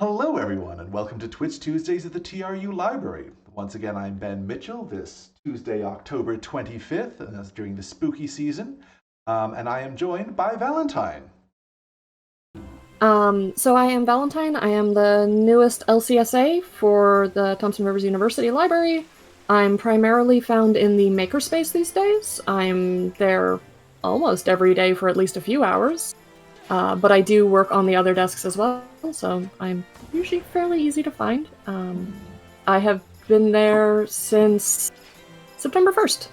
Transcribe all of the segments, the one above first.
Hello, everyone, and welcome to Twitch Tuesdays at the TRU Library. Once again, I'm Ben Mitchell, this Tuesday, October 25th, and that's during the spooky season, and I am joined by Valentine. So I am Valentine. I am the newest LCSA for the Thompson Rivers University Library. I'm primarily found in the makerspace these days. I'm there almost every day for at least a few hours. But I do work on the other desks as well, so I'm usually fairly easy to find. I have been there since September 1st.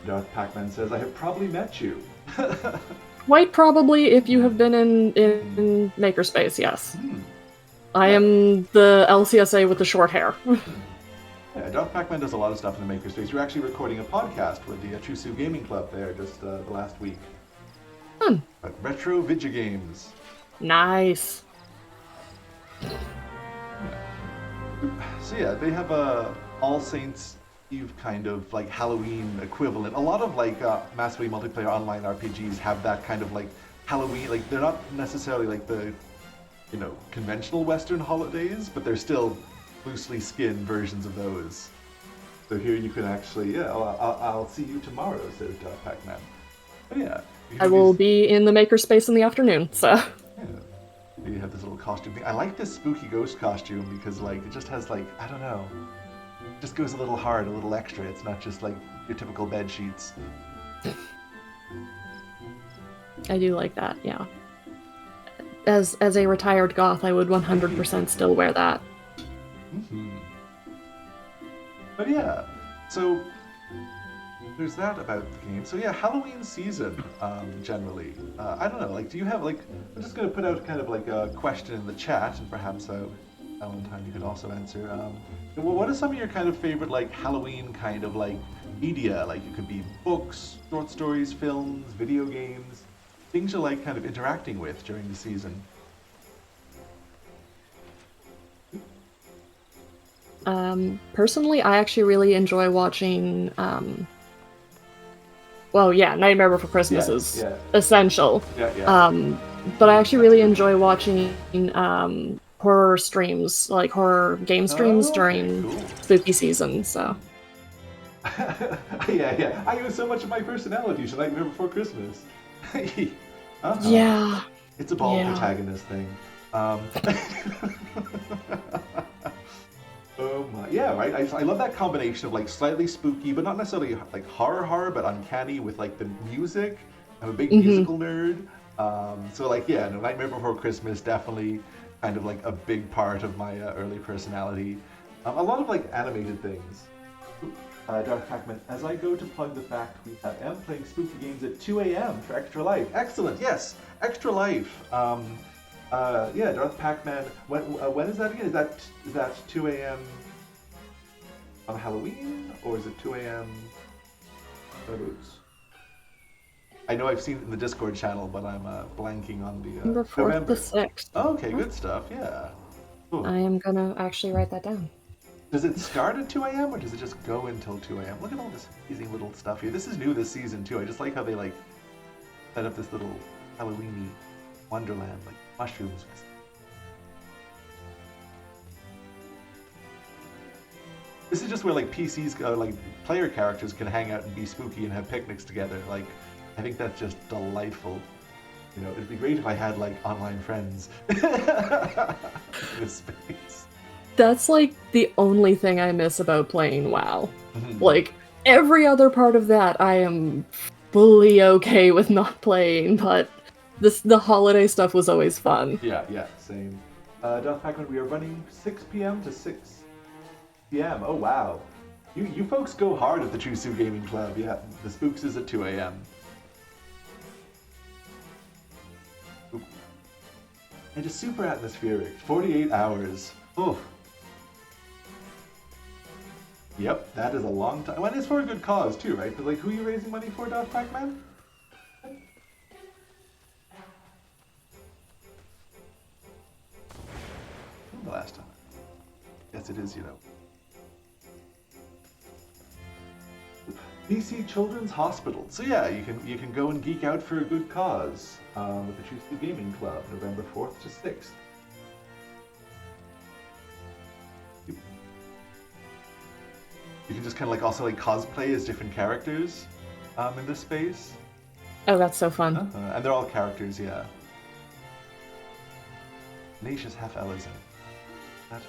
Darth Pac-Man says, I have probably met you. Quite probably if you have been in makerspace, yes. I am the LCSA with the short hair. Yeah, Darth Pac-Man does a lot of stuff in the makerspace. We're actually recording a podcast with the TRUSU Gaming Club there just the last week. Fun. Retro video games. Nice. So yeah, they have a All Saints Eve kind of like Halloween equivalent. A lot of like massively multiplayer online RPGs have that kind of like Halloween. Like they're not necessarily like the conventional Western holidays, but they're still loosely skinned versions of those. So here you can actually I'll see you tomorrow, says Pac-Man. But yeah. I will be in the makerspace in the afternoon, so. Yeah. You have this little costume thing. I like this spooky ghost costume because like it just has like, I don't know, it just goes a little hard, a little extra. It's not just like your typical bed sheets. I do like that, yeah. As a retired goth, I would 100% still wear that. Mm-hmm. But yeah, so there's that about the game. So yeah, Halloween season, generally. I don't know, like, do you have, like, I'm just going to put out kind of like a question in the chat, and perhaps, Valentine, you could also answer. Well, what are some of your kind of favorite, like, Halloween kind of, like, media? Like, it could be books, short stories, films, video games, things you like kind of interacting with during the season. Personally, I actually really enjoy watching, well, yeah, Nightmare Before Christmas is essential. But I actually really enjoy watching horror streams, like horror game streams during spooky season, so. Yeah. I use so much of my personality to Nightmare Before Christmas. Yeah. It's a bald protagonist thing. Oh my, yeah, right. I love that combination of like slightly spooky, but not necessarily like horror, but uncanny with like the music. I'm a big musical nerd, so like yeah, no, Nightmare Before Christmas definitely kind of like a big part of my early personality. A lot of like animated things. Darth Pac-Man, as I go to plug the fact, we am playing spooky games at 2 a.m. for Extra Life. Excellent, yes, Extra Life. Yeah, Darth Pac-Man. When is that again? Is that 2 a.m. on Halloween, or is it 2 a.m. I know I've seen it in the Discord channel, but I'm blanking on the November 4th to 6th. Oh, okay, good stuff. Yeah. Cool. I am gonna actually write that down. Does it start at 2 a.m. or does it just go until 2 a.m.? Look at all this amazing little stuff here. This is new this season too. I just like how they like set up this little Halloween-y wonderland, like mushrooms. This is just where like PCs, like player characters can hang out and be spooky and have picnics together. Like, I think that's just delightful. You know, it'd be great if I had like online friends in this space. That's like the only thing I miss about playing WoW. Like, every other part of that I am fully okay with not playing, but the holiday stuff was always fun. Yeah, same. Darth Pac-Man, we are running 6 p.m. to 6 p.m. Oh wow. You folks go hard at the TRUSU Gaming Club. Yeah, the Spooks is at 2 a.m. And just super atmospheric. 48 hours. Oh. Yep, that is a long time. Well, it's for a good cause too, right? But like, who are you raising money for, Darth Pac-Man? The last time. Yes, it is, you know. BC Children's Hospital. So yeah, you can go and geek out for a good cause with the TRUSU Gaming Club, November 4th to 6th. You can just kind of like also like cosplay as different characters in this space. Oh, that's so fun. And they're all characters, yeah. Tenacious Half-Ellison. That...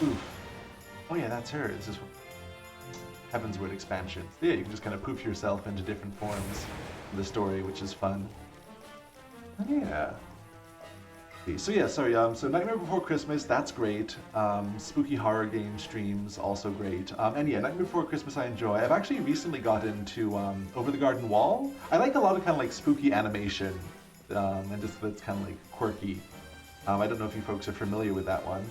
Oof. Oh yeah, that's her. This is Heavensward expansion. So yeah, you can just kind of poof yourself into different forms of the story, which is fun. Yeah. So yeah, sorry. So Nightmare Before Christmas, that's great. Spooky horror game streams, also great. And yeah, Nightmare Before Christmas I enjoy. I've actually recently got into Over the Garden Wall. I like a lot of kind of like spooky animation, and just that's kind of like quirky. I don't know if you folks are familiar with that one.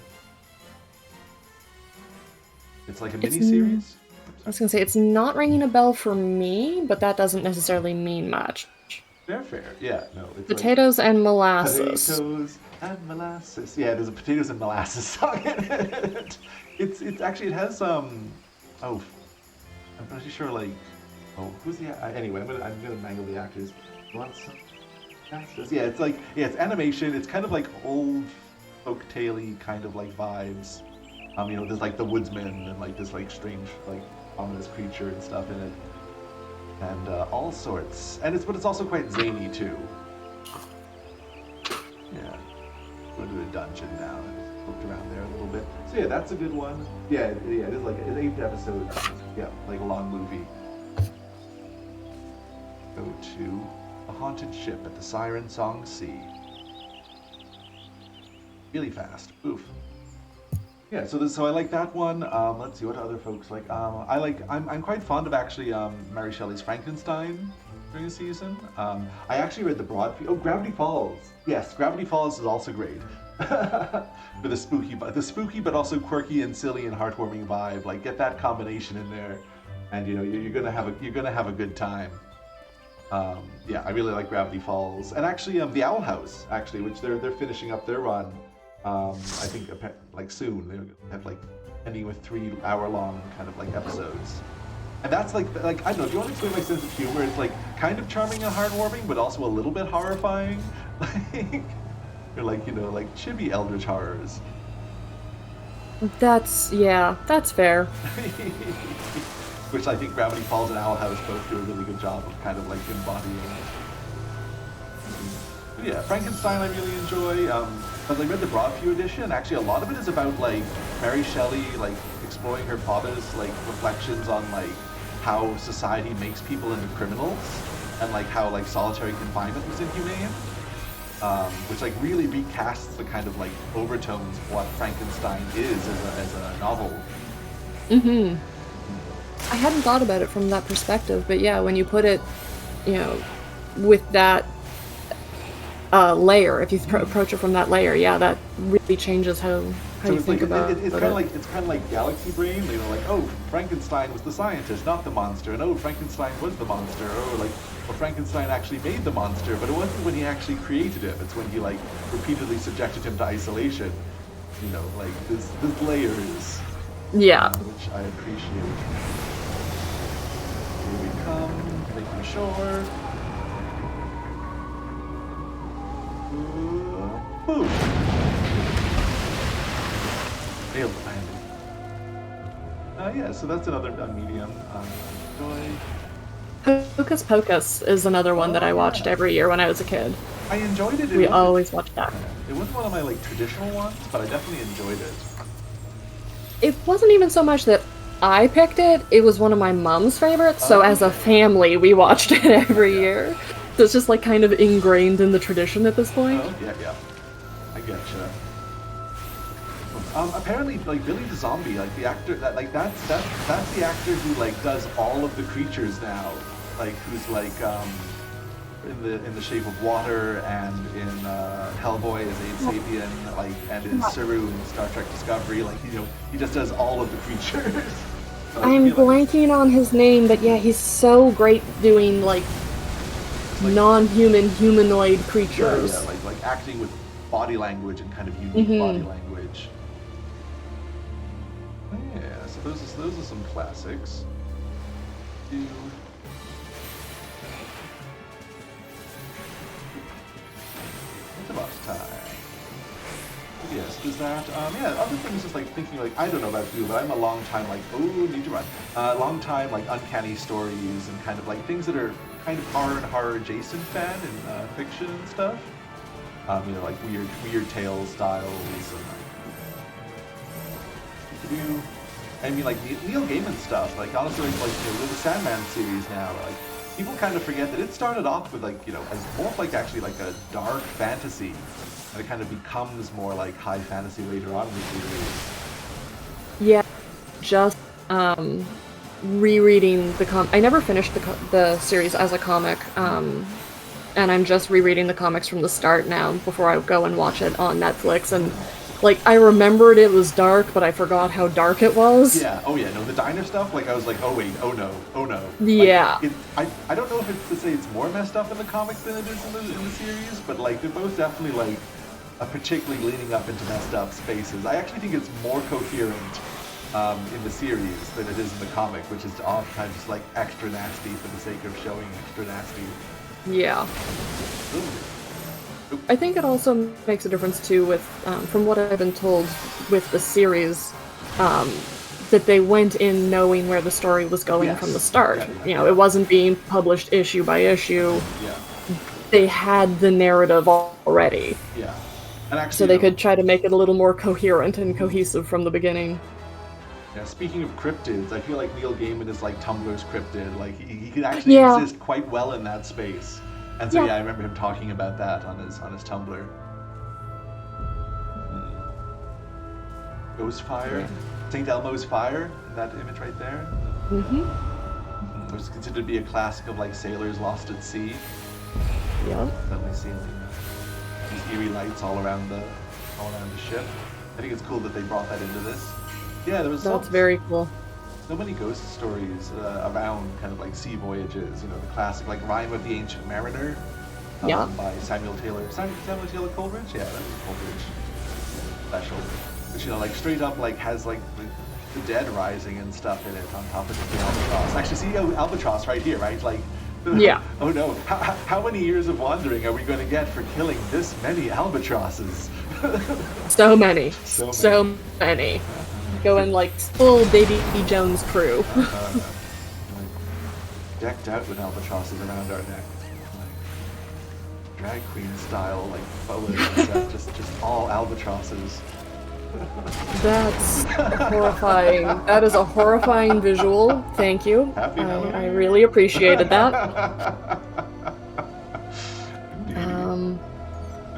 It's like a mini-series. I was gonna say, it's not ringing a bell for me, but that doesn't necessarily mean much. Fair. Yeah, no. It's potatoes like and molasses. Potatoes and molasses. Yeah, there's a potatoes and molasses song in it. It's actually, it has I'm pretty sure like, who's the anyway? I'm gonna mangle the actors. Yeah, it's like, yeah, it's animation. It's kind of like old folk-tale-y kind of like vibes. You know, there's like the woodsman and like this like strange like ominous creature and stuff in it. And all sorts. And it's also quite zany too. Yeah. Go to a dungeon now and just looked around there a little bit. So yeah, that's a good one. Yeah, it is like it's 8 episodes. Yeah, like a long movie. Go to a haunted ship at the Siren Song Sea. Really fast. Oof. Yeah, so I like that one. Let's see what other folks like. I'm quite fond of actually Mary Shelley's Frankenstein during the season. I actually read the Broadview. Oh, Gravity Falls. Yes, Gravity Falls is also great. With the spooky but also quirky and silly and heartwarming vibe. Like get that combination in there, and you know you're gonna have a good time. Yeah, I really like Gravity Falls, and actually the Owl House actually, which they're finishing up their run. I think like soon they'll have like ending with 3-hour-long kind of like episodes, and that's like I don't know if you want to explain my sense of humor. It's like kind of charming and heartwarming, but also a little bit horrifying. Like you're like like chibi eldritch horrors. That's fair. Which I think Gravity Falls and Owl House both do a really good job of kind of like embodying. But yeah, Frankenstein I really enjoy. But I read the Broadview edition. Actually, a lot of it is about like Mary Shelley like exploring her father's like reflections on like how society makes people into criminals, and like how like solitary confinement was inhumane. Which like really recasts the kind of like overtones of what Frankenstein is as a novel. Mm-hmm. I hadn't thought about it from that perspective, but yeah, when you put it, with that layer, if you approach it from that layer, yeah, that really changes how you think about it. It's kind of like Galaxy Brain, like, oh, Frankenstein was the scientist, not the monster, and oh, Frankenstein was the monster, or Frankenstein actually made the monster, but it wasn't when he actually created him, it's when he like repeatedly subjected him to isolation. Like this layers. Yeah. Which I appreciate. Here we come, making sure. Boom. Nailed the landing. Yeah, so that's another medium. Enjoy. Hocus Pocus is another one that I watched every year when I was a kid. I enjoyed it. We always watched that. It wasn't one of my like traditional ones, but I definitely enjoyed it. It wasn't even so much that I picked it, it was one of my mom's favorites, so as a family we watched it every year. So it's just like kind of ingrained in the tradition at this point. Oh, yeah. I getcha. Apparently, like Billy the Zombie, like the actor, that's the actor who like does all of the creatures now, like who's like in the Shape of Water and in Hellboy as Abe Sapien, like and in Saru in Star Trek Discovery, like he just does all of the creatures. So I'm blanking on his name, but yeah, he's so great doing like non-human humanoid creatures. Yeah, like acting with body language and kind of unique body language. Yeah, so those are some classics. It's about time. Yeah, suggest is that, yeah, other things just like thinking like, I don't know about you, but I'm a long time like, need to run. Long time like uncanny stories and kind of like things that are kind of horror adjacent fan and fiction and stuff. You know, like weird tale styles and like, I mean, like Neil Gaiman stuff. Like honestly, like you know, with the Sandman series now, like people kind of forget that it started off with like, you know, as more like actually like a dark fantasy, and it kind of becomes more like high fantasy later on in the series. Yeah, just rereading I never finished the series as a comic, and I'm just rereading the comics from the start now before I go and watch it on Netflix. And like, I remembered it was dark, but I forgot how dark it was. Yeah. Oh yeah. No, the diner stuff. Like I was like, oh wait, oh no, oh no. Yeah. Like, I don't know if it's to say it's more messed up in the comics than it is in the series, but like they're both definitely like particularly leaning up into messed up spaces. I actually think it's more coherent in the series than it is in the comic, which is oftentimes just like extra nasty for the sake of showing extra nasty. Yeah. I think it also makes a difference too with, from what I've been told with the series, that they went in knowing where the story was going from the start. Yeah, you know, it wasn't being published issue by issue. Yeah. They had the narrative already. Yeah. And actually, so they could try to make it a little more coherent and cohesive from the beginning. Yeah, speaking of cryptids, I feel like Neil Gaiman is like Tumblr's cryptid. Like he can actually exist quite well in that space. And so yeah, I remember him talking about that on his Tumblr. Ghostfire, St. Elmo's Fire, that image right there. It was considered to be a classic of like sailors lost at sea. Yeah. Definitely seen these eerie lights all around the ship. I think it's cool that they brought that into this. Yeah, there was. That's very cool. So many ghost stories around kind of like sea voyages. You know, the classic like Rime of the Ancient Mariner. By Samuel Taylor Coleridge. Yeah, that was Coleridge special. Which, you know, like straight up like has like the dead rising and stuff in it on top of the albatross. Actually, see albatross right here, right? Like. Yeah. Oh no! How many years of wandering are we going to get for killing this many albatrosses? So many. So many. Going like full Baby Jones crew. Decked out with albatrosses around our neck. Like, drag queen style, like boas and stuff. Just all albatrosses. That's horrifying. That is a horrifying visual. Thank you. I really appreciated that.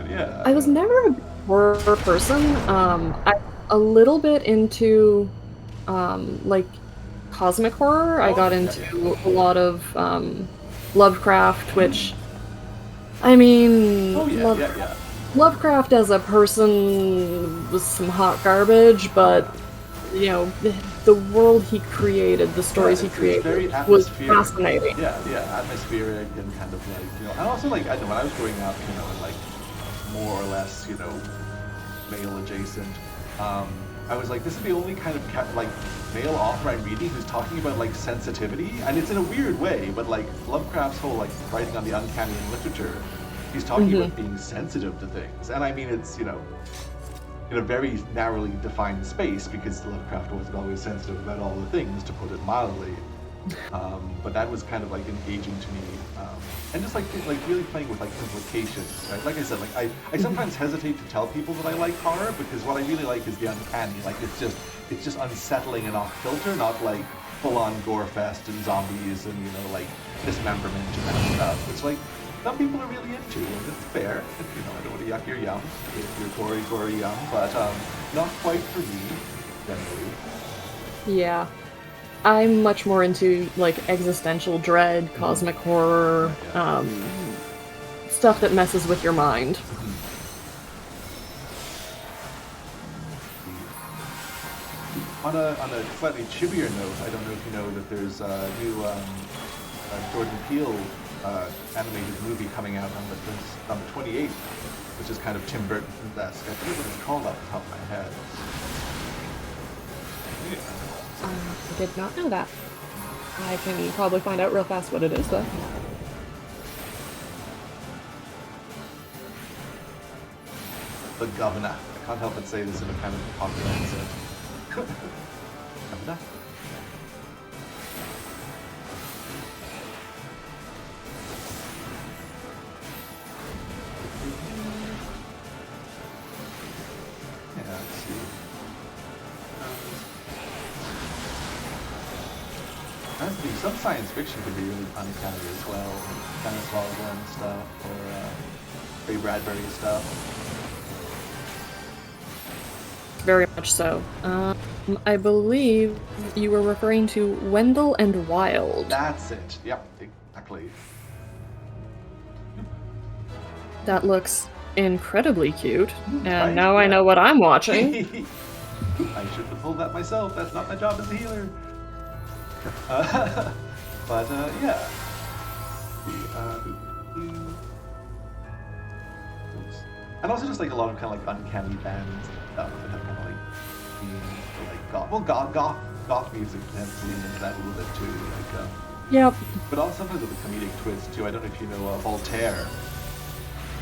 Yeah. I was never a horror person. I'm a little bit into like cosmic horror. I got into a lot of Lovecraft, which I mean, Lovecraft as a person was some hot garbage, but you know, the world he created, the stories he created, was fascinating. Yeah, atmospheric and kind of like, you know, and also like, I know when I was growing up, you know, and like more or less, you know, male adjacent, I was like, this is the only kind of like male author I'm reading who's talking about like sensitivity, and it's in a weird way, but like Lovecraft's whole like writing on the uncanny in literature. He's talking about being sensitive to things, and I mean it's, you know, in a very narrowly defined space because Lovecraft wasn't always sensitive about all the things, to put it mildly. But that was kind of like engaging to me, and just like really playing with like implications. Right? Like I said, like I sometimes hesitate to tell people that I like horror because what I really like is the uncanny. Like it's just unsettling and off kilter, not like full on gore fest and zombies and, you know, like dismemberment and that stuff. Which like some people are really into, and it's fair. You know, I don't want to yuck your yum, your gory yum, but not quite for me, generally. Yeah. I'm much more into, like, existential dread, cosmic horror, stuff that messes with your mind. On a slightly chippier note, I don't know if you know that there's a new Jordan Peele animated movie coming out on the 28th, which is kind of Tim Burton-esque. I forget what it's called off the top of my head. I did not know that. I can probably find out real fast what it is, though. The Governor. Can't help but say this in a kind of popular accent. Have enough. Yeah, let's see. Honestly, some science fiction could be really uncanny as well. Dennis Lorne stuff, or Ray Bradbury stuff. Very much so. I believe you were referring to Wendell and Wild. That's it. Yep, exactly. That looks incredibly cute, and Right? now I Yeah. know what I'm watching. I should have pulled that myself. That's not my job as a healer. But yeah. Oops. And also just like a lot of kind of like uncanny bands that have kind of like goth music tends to lean into that a little bit too. Like, Yep. but also sometimes with a comedic twist too. I don't know if you know Voltaire.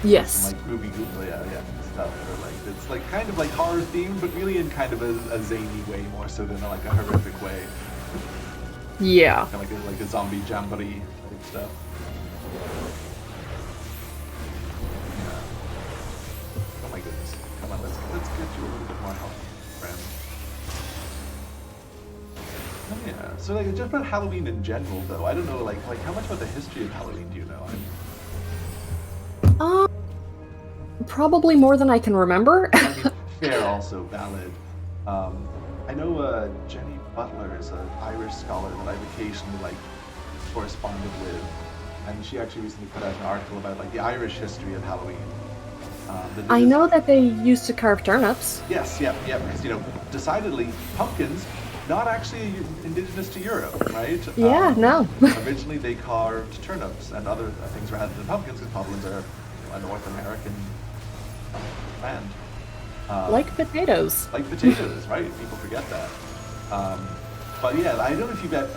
Yes. Some, like Ruby Google, yeah, stuff. Or like it's like kind of like horror themed, but really in kind of a zany way more so than like a horrific way. Yeah. Kind of like a zombie jamboree type stuff. Yeah. Oh my goodness! Come on, let's get you a little bit more help, friend. Oh yeah. So like just about Halloween in general, though, I don't know like how much about the history of Halloween do you know? Probably more than I can remember. I mean, fair, also valid. I know Jenny Butler is an Irish scholar that I've occasionally like corresponded with, and she actually recently put out an article about like the Irish history of Halloween. I know that they used to carve turnips. Yes, because you know, decidedly pumpkins not actually indigenous to Europe, right? Yeah, no. Originally they carved turnips and other things rather than pumpkins, because pumpkins are a North American land. Like potatoes. Like potatoes, right? People forget that. But yeah, I don't know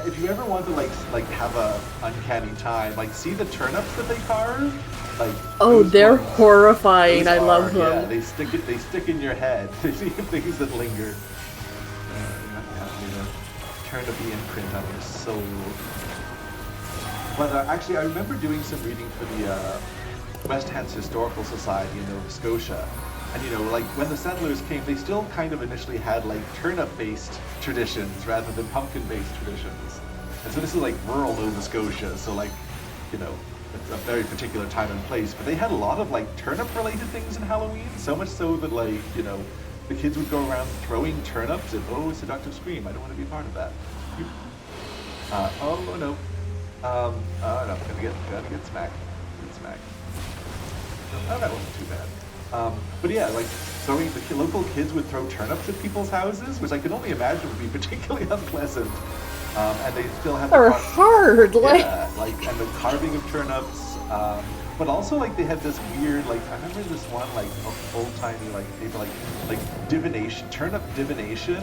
if you ever want to like have a uncanny time, like see the turnips that they carve. Like Oh, they're ones, horrifying. I love them. Yeah, they stick in your head. They see things that linger. Turnip-y imprint on your soul. But actually, I remember doing some reading for the West Hants Historical Society in Nova Scotia. And you know, like when the settlers came, they still kind of initially had like turnip-based traditions rather than pumpkin-based traditions. And so this is like rural Nova Scotia, so like, you know, it's a very particular time and place. But they had a lot of like turnip-related things in Halloween, so much so that like, you know, the kids would go around throwing turnips and seductive scream. I don't want to be part of that. Oh no. No, gotta get smacked. Get smacked. Oh, that wasn't too bad. But yeah, like throwing the local kids would throw turnips at people's houses, which I can only imagine would be particularly unpleasant. And they still have They're hard, yeah, like and the carving of turnips. But also like they had this weird like I remember this one like old timey like paper like divination, turnip divination,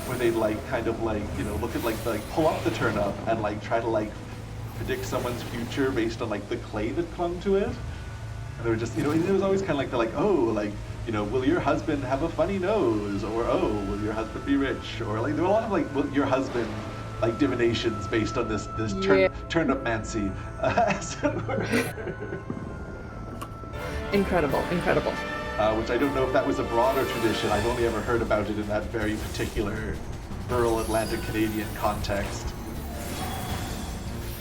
where they'd like kind of like, you know, look at like pull up the turnip and like try to like predict someone's future based on like the clay that clung to it. And they were just, you know, it was always kind of like, they're like, oh, like, you know, will your husband have a funny nose? Or, oh, will your husband be rich? Or, like, there were a lot of, like, will your husband, like, divinations based on this turnip-mancy, as it were. Incredible. Which I don't know if that was a broader tradition. I've only ever heard about it in that very particular rural Atlantic Canadian context.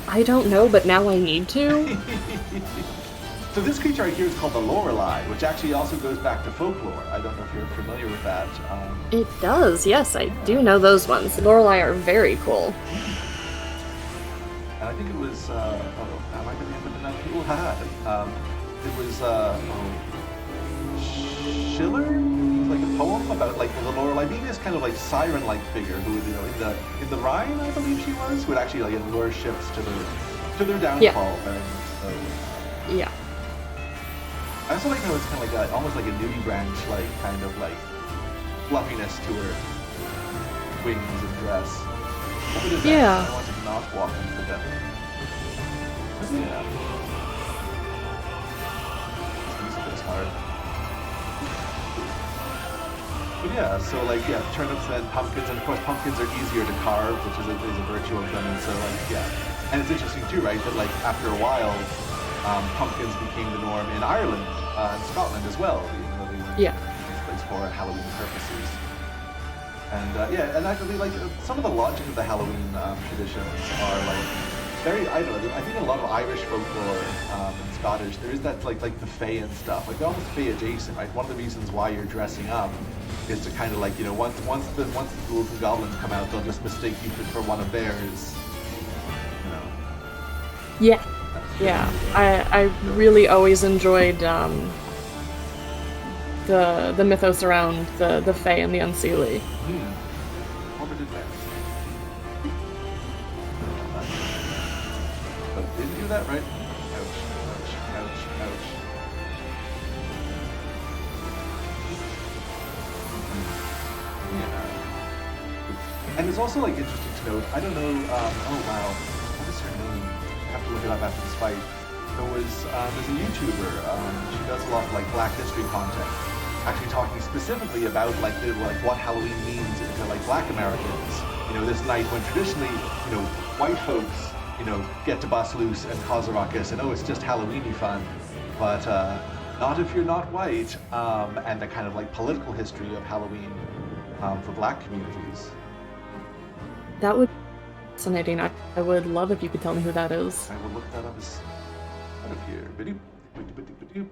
I don't know, but now I need to. So this creature right here is called the Lorelei, which actually also goes back to folklore. I don't know if you're familiar with that. It does, yes, I do know those ones. Lorelei are very cool. And I think it was, that might be the end of the night. It was, Schiller? Like a poem about like the Lorelei being this kind of like siren-like figure who, you know, in the Rhine, I believe she was, who would actually like lure ships to their downfall. Yeah. And so, Yeah. I also like how it's kind of like almost like a nudie branch, like kind of like fluffiness to her wings and dress. What is that? Yeah. I want to not walk into the devil. Yeah. This music is hard. Yeah, so like yeah, turnips and pumpkins, and of course pumpkins are easier to carve, which is a virtue of them. And so like yeah, and it's interesting too, right? That like after a while, pumpkins became the norm in Ireland and Scotland as well, even though they weren't Yeah. place for Halloween purposes. And yeah, and actually like some of the logic of the Halloween traditions are like very, I don't know, I think a lot of Irish folklore and Scottish, there is that like the Fae and stuff, like they're almost Fae adjacent, right? One of the reasons why you're dressing up is to kind of like, you know, once the ghouls and goblins come out, they'll just mistake you for one of theirs, you know. Yeah. Yeah. I really always enjoyed the mythos around the Fae and the Unseelie. Orbited there. But didn't do that right. Ouch, ouch, ouch, ouch. Yeah. And it's also like interesting to note, I don't know, oh wow, what is her name? I have to look it up after this fight. There's a YouTuber, she does a lot of like Black history content, actually talking specifically about like what Halloween means to like Black Americans. You know, this night when traditionally, you know, white folks, you know, get to bust loose and cause a ruckus and oh, it's just Halloweeny fun, but not if you're not white. And the kind of like political history of Halloween for Black communities. That would be fascinating. I would love if you could tell me who that is. I will look that up as out of here. Ba-doop, ba-doop, ba-doop, ba-doop.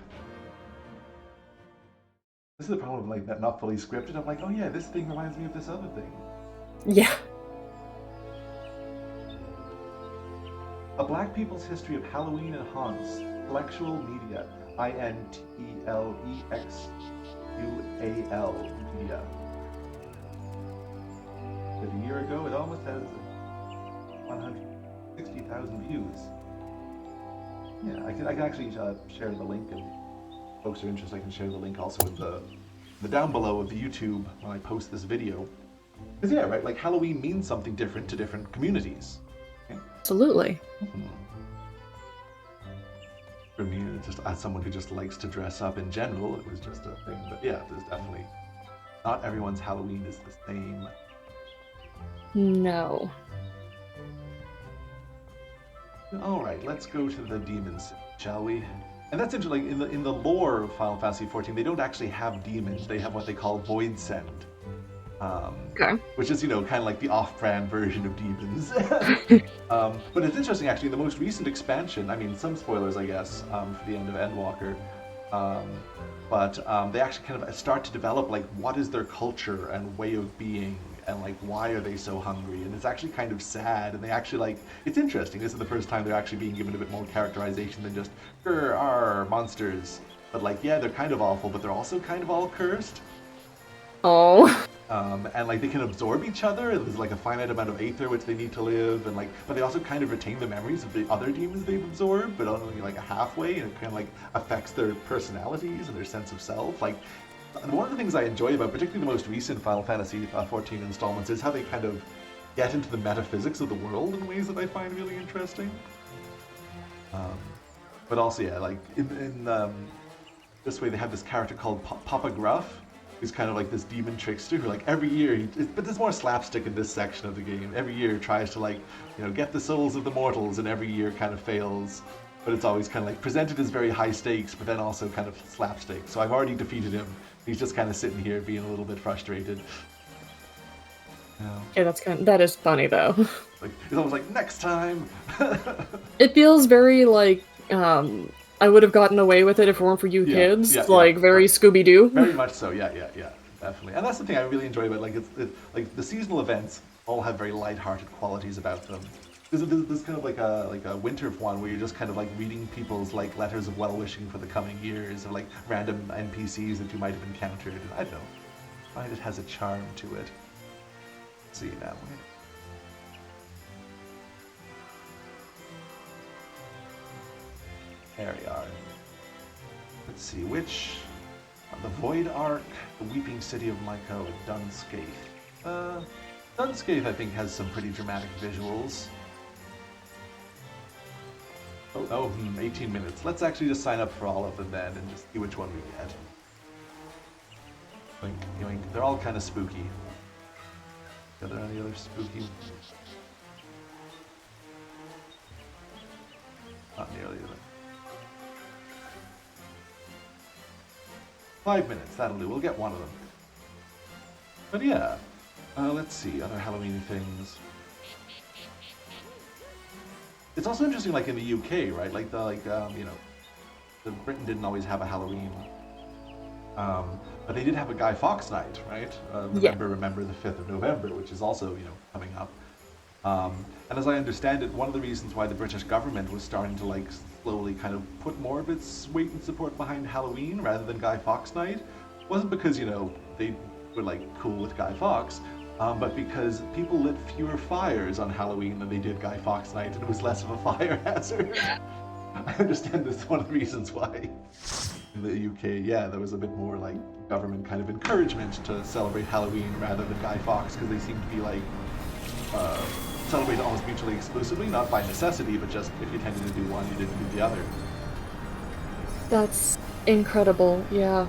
This is the problem, like that not fully scripted. I'm like, oh yeah, this thing reminds me of this other thing. Yeah. A Black People's History of Halloween and Haunts, Intellectual Media, INTELEXUAL Media. But a year ago, it almost has 160,000 views. Yeah, I can actually share the link, and folks are interested, I can share the link also in the down below of the YouTube when I post this video. Because yeah, right, like Halloween means something different to different communities. Okay? Absolutely. For me, just as someone who just likes to dress up in general, it was just a thing. But yeah, there's definitely, not everyone's Halloween is the same. No. All right, let's go to the demons, shall we? And that's interesting. In the lore of Final Fantasy XIV, they don't actually have demons. They have what they call void send, Okay. which is, you know, kind of like the off-brand version of demons. But it's interesting, actually. In the most recent expansion, I mean, some spoilers, I guess, for the end of Endwalker. But they actually kind of start to develop like what is their culture and way of being, and like why are they so hungry, and it's actually kind of sad, and they actually like, it's interesting, this is the first time they're actually being given a bit more characterization than just are monsters, but like yeah, they're kind of awful, but they're also kind of all cursed. Oh. And like they can absorb each other, and there's like a finite amount of aether which they need to live, and like, but they also kind of retain the memories of the other demons they've absorbed, but only like a halfway, and it kind of like affects their personalities and their sense of self. Like, one of the things I enjoy about particularly the most recent Final Fantasy XIV installments is how they kind of get into the metaphysics of the world in ways that I find really interesting. But also, yeah, like in this way they have this character called Papa Gruff, who's kind of like this demon trickster who like every year, but there's more slapstick in this section of the game, every year tries to like, you know, get the souls of the mortals, and every year kind of fails. But it's always kind of like presented as very high stakes, but then also kind of slapstick. So I've already defeated him. He's just kind of sitting here being a little bit frustrated. Yeah, that is funny though. Like he's always like, next time. It feels very like I would have gotten away with it if it weren't for you kids. Like very Scooby-Doo. Very much so. Yeah, definitely. And that's the thing I really enjoy about like it's like the seasonal events all have very light-hearted qualities about them. There's kind of like a winter one where you're just kind of like reading people's like letters of well-wishing for the coming years, or like random NPCs that you might have encountered. I don't know. I find it has a charm to it. Let's see now. There we are. Let's see, which... the Void Ark, the Weeping City of Myko, and Dunscaith. Dunscaith, I think, has some pretty dramatic visuals. 18 minutes. Let's actually just sign up for all of them then and just see which one we get. Like, yoink. They're all kind of spooky. Are there any other spooky? Not nearly either. 5 minutes, that'll do. We'll get one of them. But yeah, let's see, other Halloween things. It's also interesting, like in the UK, right? Like you know, Britain didn't always have a Halloween, but they did have a Guy Fawkes night, right? Remember the 5th of November, which is also, you know, coming up. And as I understand it, one of the reasons why the British government was starting to like slowly kind of put more of its weight and support behind Halloween rather than Guy Fawkes night wasn't because, you know, they were like cool with Guy Fawkes, but because people lit fewer fires on Halloween than they did Guy Fawkes night, and it was less of a fire hazard. I understand that's one of the reasons why in the UK, yeah, there was a bit more like government kind of encouragement to celebrate Halloween rather than Guy Fawkes, because they seemed to be like celebrated almost mutually exclusively, not by necessity, but just if you tended to do one, you didn't do the other. That's incredible, yeah.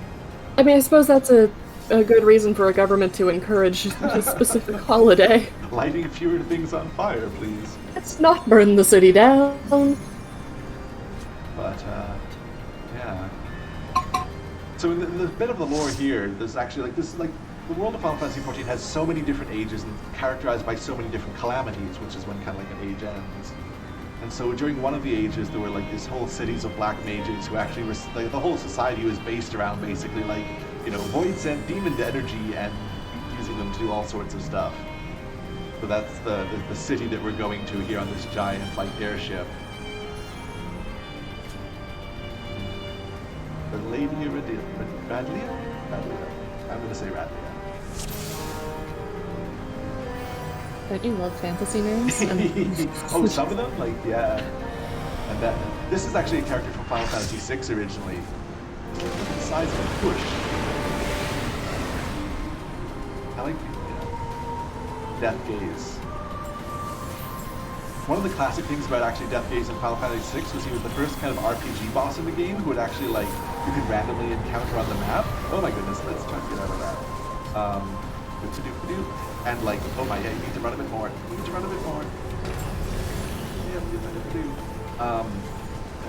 I mean, I suppose that's a good reason for a government to encourage a specific holiday. Lighting fewer things on fire, please. Let's not burn the city down. But, yeah. So in the bit of the lore here, there's actually the world of Final Fantasy XIV has so many different ages and characterized by so many different calamities, which is when kind of like an age ends. And so during one of the ages, there were like these whole cities of black mages who actually were, like, the whole society was based around basically like, you know, void sent demon energy and using them to do all sorts of stuff. So that's the city that we're going to here on this giant like airship. The Lady Radlia? I'm gonna say Radlia. Don't you love fantasy names? Oh, some of them? Like, yeah. And then, this is actually a character from Final Fantasy VI originally. Look at the size of a bush. I like, Death Gaze. One of the classic things about actually Death Gaze in Final Fantasy VI was he was the first kind of RPG boss in the game who would actually, like, you could randomly encounter on the map. Oh my goodness, let's try to get out of that. And like, oh my, yeah, you need to run a bit more. You need to run a bit more. Yeah,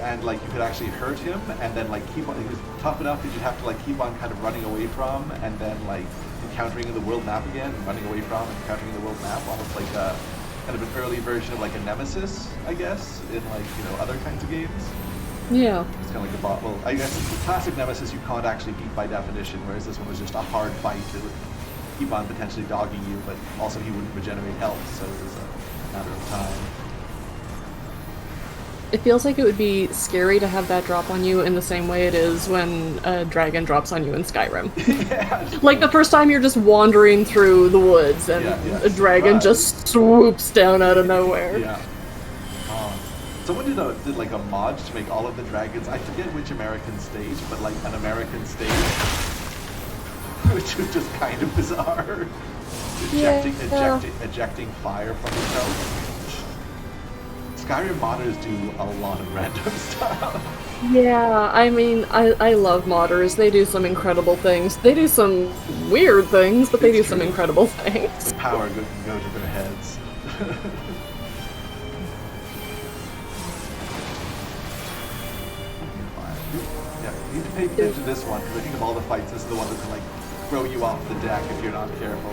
and like you could actually hurt him, and then like keep on. He was tough enough that you'd have to like keep on kind of running away from, and then like encountering in the world map again, and running away from, and encountering in the world map, almost like a kind of an early version of like a nemesis, I guess, in like, you know, other kinds of games. Yeah. It's kind of like a bot. Well, I guess the classic nemesis you can't actually beat by definition, whereas this one was just a hard fight. It would keep on potentially dogging you, but also he wouldn't regenerate health, so it was a matter of time. It feels like it would be scary to have that drop on you in the same way it is when a dragon drops on you in Skyrim. Yeah, like the first time you're just wandering through the woods and a dragon just swoops down out of nowhere. Yeah. Someone did like a mod to make all of the dragons, I forget which American state, but like an American state, which was just kind of bizarre. Ejecting fire from itself. Skyrim modders do a lot of random stuff. Yeah, I mean, I love modders. They do some incredible things. They do some weird things, but they do some incredible things. The power can go to their heads. Yeah, you need to pay attention to this one, because I think of all the fights, this is the one that can like throw you off the deck if you're not careful.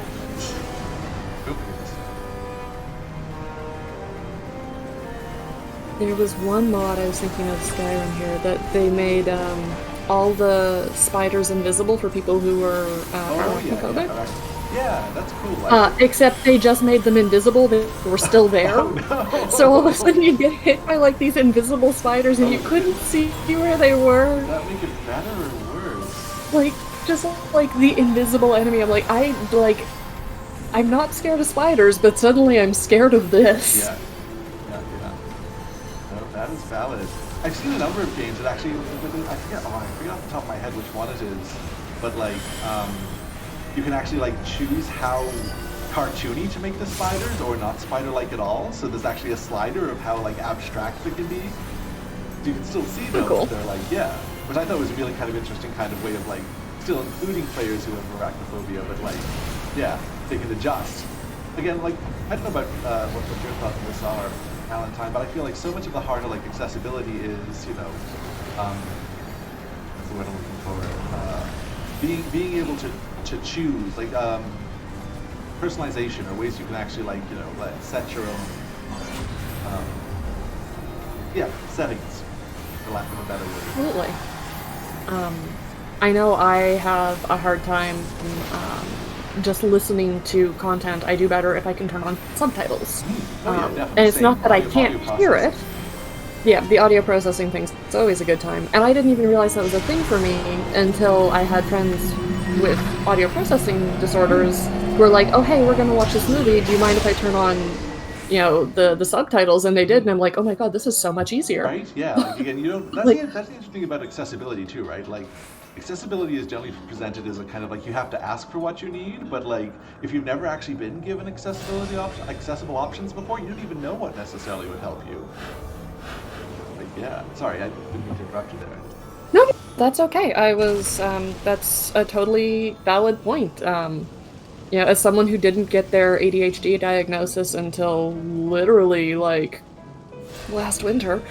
There was one mod I was thinking of Skyrim here that they made all the spiders invisible for people who were arachnophobic. Yeah, that's cool. Except they just made them invisible. They were still there. Oh, no. So all of a sudden you get hit by like these invisible spiders and you couldn't see where they were. Does that make it better or worse? Like, just like the invisible enemy. I'm not scared of spiders, but suddenly I'm scared of this. Yeah. No, that is valid. I've seen a number of games that actually, I forget off the top of my head which one it is, but like, you can actually like choose how cartoony to make the spiders or not spider-like at all. So there's actually a slider of how like abstract it can be. So you can still see them, but they're like, yeah. Which I thought was a really kind of interesting kind of way of like still including players who have arachnophobia, but like, yeah, they can adjust. Again, like, I don't know about what your thoughts on this are, Valentine, but I feel like so much of the heart of like accessibility is, you know, what's the word I'm looking for? Being able to choose, like personalization, or ways you can actually, like, you know, like set your own settings, for lack of a better word. Absolutely. I know I have a hard time just listening to content. I do better if I can turn on subtitles. And it's not that I can't hear it. Yeah, the audio processing thing's it's always a good time. And I didn't even realize that was a thing for me until I had friends with audio processing disorders who were like, oh hey, we're gonna watch this movie, do you mind if I turn on, you know, the subtitles? And they did, and I'm like, oh my god, this is so much easier. Right? Yeah, like, again, you don't, that's, Like, that's the interesting thing about accessibility too, right? Like, accessibility is generally presented as a kind of like, you have to ask for what you need, but like, if you've never actually been given accessible options before, you don't even know what necessarily would help you. Like, yeah, sorry, I didn't mean to interrupt you there. no, that's okay. I was, that's a totally valid point. You know, as someone who didn't get their ADHD diagnosis until literally, like, last winter,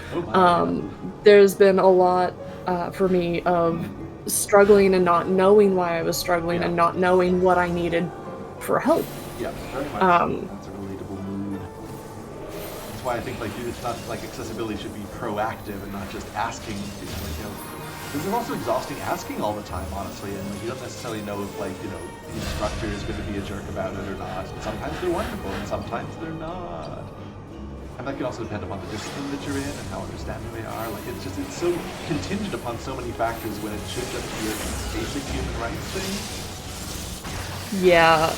there's been a lot, for me of struggling and not knowing why I was struggling and not knowing what I needed for help. Yeah, very much. That's a relatable mood. That's why I think, like, it's not like accessibility should be proactive and not just asking. Like, you know, this is also exhausting asking all the time, honestly, and like, you don't necessarily know if, like, you know, the instructor is going to be a jerk about it or not. And sometimes they're wonderful, and sometimes they're not. And that can also depend upon the discipline that you're in and how understanding they are. Like, it's so contingent upon so many factors when it should just be a basic human rights thing. Yeah,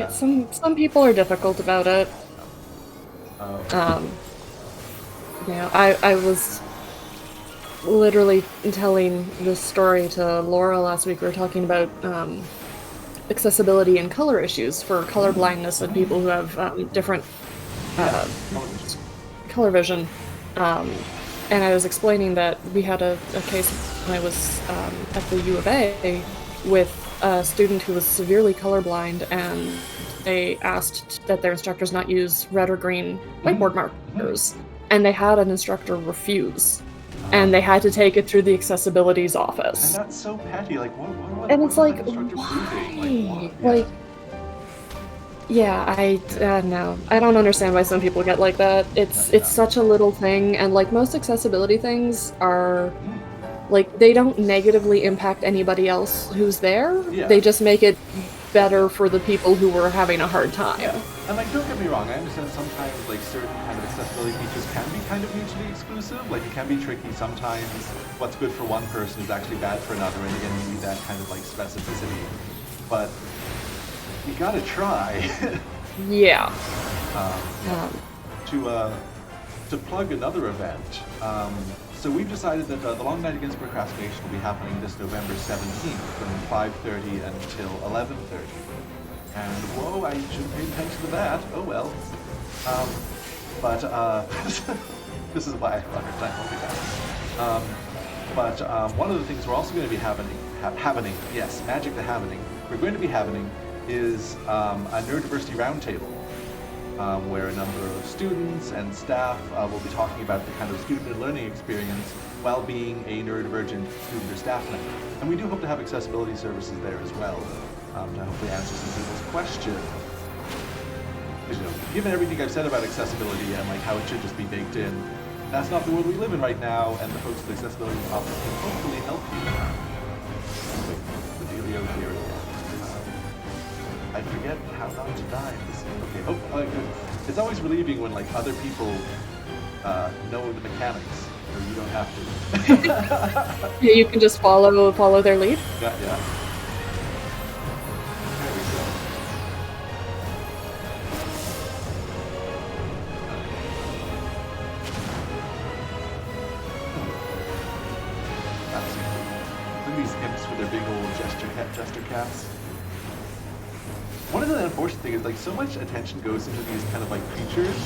some people are difficult about it. You know, I was literally telling this story to Laura last week. We were talking about accessibility and color issues for color blindness and people who have different color vision. And I was explaining that we had a case when I was at the U of A with a student who was severely colorblind, and they asked that their instructors not use red or green whiteboard markers. And they had an instructor refuse. And they had to take it through the accessibility's office. And that's so petty. Like, what and it's like, why? Like, yeah, no. I don't understand why some people get like that. It's such a little thing, and like most accessibility things are, like, they don't negatively impact anybody else who's there. Yeah. They just make it better for the people who were having a hard time. Yeah. And like, don't get me wrong, I understand sometimes like certain kind of accessibility features can be kind of mutually exclusive. Like, it can be tricky sometimes. What's good for one person is actually bad for another, and again, you need that kind of like specificity. But you gotta try. Yeah. To plug another event, so we've decided that the Long Night Against Procrastination will be happening this November 17th from 5:30 until 11:30. And whoa, I should pay attention to that. Oh well. This is why I have a time multitasking. But one of the things we're also going to be happening, yes, magic the happening. We're going to be happening is a neurodiversity roundtable, where a number of students and staff will be talking about the kind of student and learning experience while being a neurodivergent student or staff member. And we do hope to have accessibility services there as well, to hopefully answer some people's questions. Because, you know, given everything I've said about accessibility and like how it should just be baked in, that's not the world we live in right now, and the folks at the Accessibility Office can hopefully help you. Wait, the dealio here again. I forget how not to die in this. Okay, it's always relieving when like other people know the mechanics, or you don't have to. Yeah, you can just follow their lead. Yeah. There we go. Look at these imps with their big old jester caps. One of the unfortunate things is like so much attention goes into these kind of like creatures,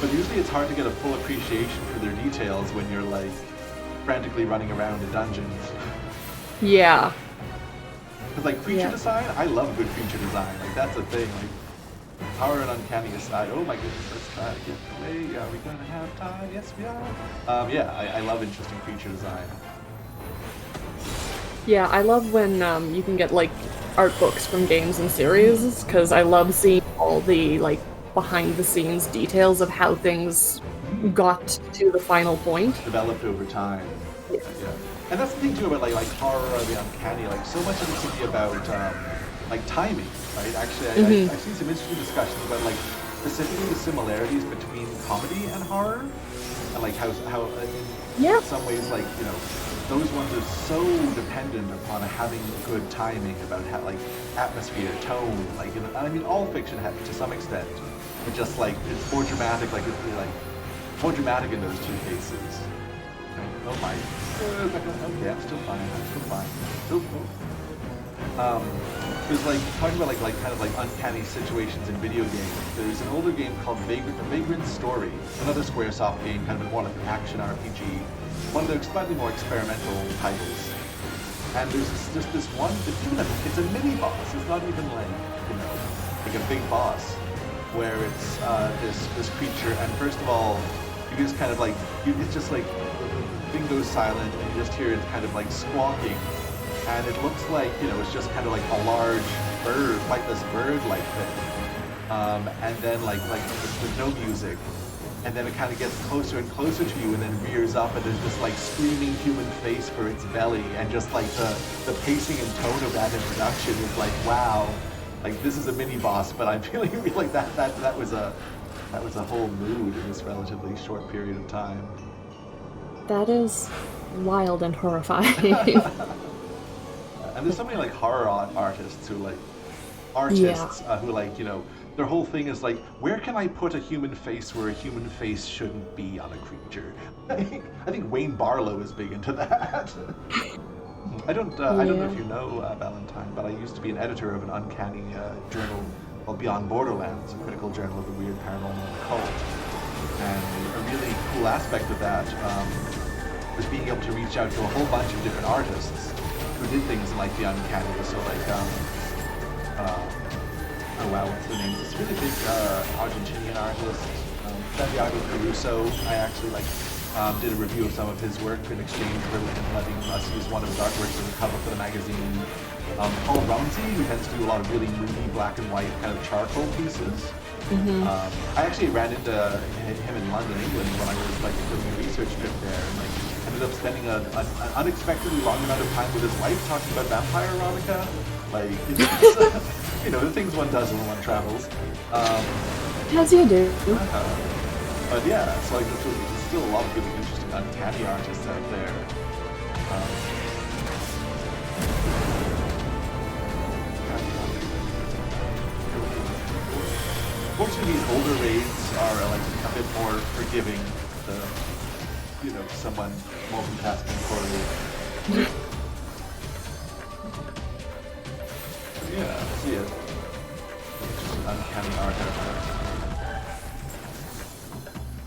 but usually it's hard to get a full appreciation for their details when you're like frantically running around in dungeons. Yeah. Because like creature design, I love good creature design. Like that's a thing. Like horror and uncanny aside, oh my goodness, let's try to get away. Are we gonna have time? Yes, we are. Yeah, I love interesting creature design. Yeah, I love when you can get like art books from games and series, because I love seeing all the like behind the scenes details of how things got to the final point. Developed over time. Yeah. And that's the thing too about like horror or the uncanny. Like so much of it can be about like timing, right? Actually, I've seen some interesting discussions about like specifically the similarities between comedy and horror, and like how in some ways, like, you know, those ones are so dependent upon having good timing about how, like, atmosphere, tone, like, you know, I mean, all fiction has to some extent, but just like it's more dramatic, like it's like more dramatic in those two cases. Oh my! Okay, I'm still fine. There's like talking about like kind of like uncanny situations in video games. There's an older game called The Vagrant Story, another SquareSoft game, kind of more like an action RPG, one of their slightly more experimental titles. And there's just this one, it's a mini boss. It's not even like, you know, like a big boss, where it's this creature, and first of all, you just kind of like it's just like the thing goes silent, and you just hear it kind of like squawking. And it looks like, you know, it's just kind of like a large bird, flightless bird-like thing. And then like there's no music. And then it kind of gets closer and closer to you and then rears up, and there's this like screaming human face for its belly. And just like the pacing and tone of that introduction is like, wow, like this is a mini boss, but I'm feeling like that was a whole mood in this relatively short period of time. That is wild and horrifying. And there's so many like horror artists who like who like, you know, their whole thing is like, where can I put a human face where a human face shouldn't be on a creature? I think Wayne Barlow is big into that. I don't know if you know Valentine, but I used to be an editor of an uncanny journal called Beyond Borderlands, a critical journal of the weird, paranormal, and occult. And a really cool aspect of that was being able to reach out to a whole bunch of different artists who did things like the uncanny. So like, oh wow, what's the name? This really big Argentinian artist, Santiago Caruso. I actually like did a review of some of his work in exchange for letting us use one of his artworks as a cover for the magazine. Paul Rumsey, who tends to do a lot of really moody black and white kind of charcoal pieces. I actually ran into him in London, England, when I was like doing a research trip there, and like ended up spending an unexpectedly long amount of time with his wife talking about vampire erotica. Like, it's, you know, the things one does when one travels. As you do. But yeah, so like there's still a lot of really interesting uncanny artists out there. Fortunately, these older raids are like a bit more forgiving to, you know, someone multitasking poorly. Yeah, see it. Uncanny art out there.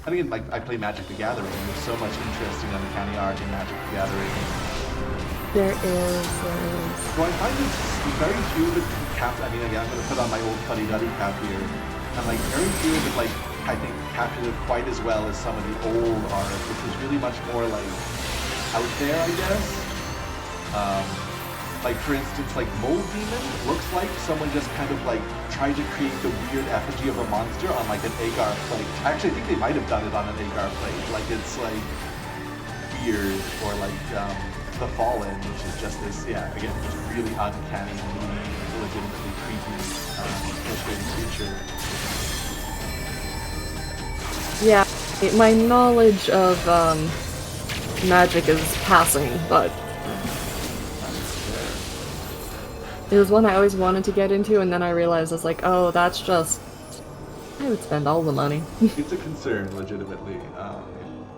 And again, like I play Magic the Gathering, and there's so much interesting uncanny art in Magic the Gathering. There is. So I find it's very few of it I mean, again, I'm going to put on my old fuddy-duddy cap here. And like very few of it, like I think captured it quite as well as some of the old art, which was really much more like out there, I guess. Like for instance, like Mold Demon looks like someone just kind of like tried to create the weird effigy of a monster on like an agar plate. Actually, I think they might have done it on an agar plate. Like it's like weird, or like The Fallen, which is just this, yeah, again, just really uncanny, legitimately creepy, illustrated creature. Yeah, my knowledge of magic is passing, but it was one I always wanted to get into, and then I realized I was like, oh, that's just, I would spend all the money. It's a concern, legitimately.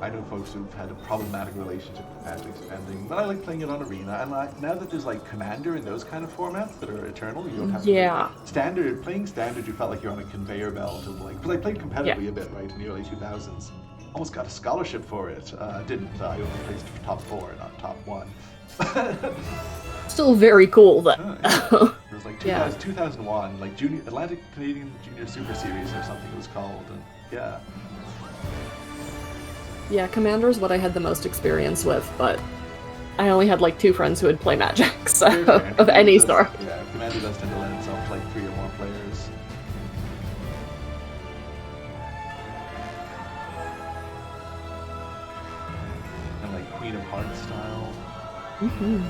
I know folks who've had a problematic relationship with magic spending, but I like playing it on Arena, and now that there's like Commander and those kind of formats that are eternal, you don't have to playing Standard, you felt like you're on a conveyor belt of like, because I played competitively a bit, right, in the early 2000s. almost got a scholarship for it. Didn't. I only placed top 4, not top 1. Still very cool, though. Yeah. It was like 2000, 2001, like Junior Atlantic Canadian Junior Super Series or something it was called. And yeah. Yeah, Commander's what I had the most experience with, but I only had like 2 friends who would play Magic, so of any sort. Yeah, Commander does tend to lend itself to like 3 or more players. And like Queen of Hearts style. Mm-hmm.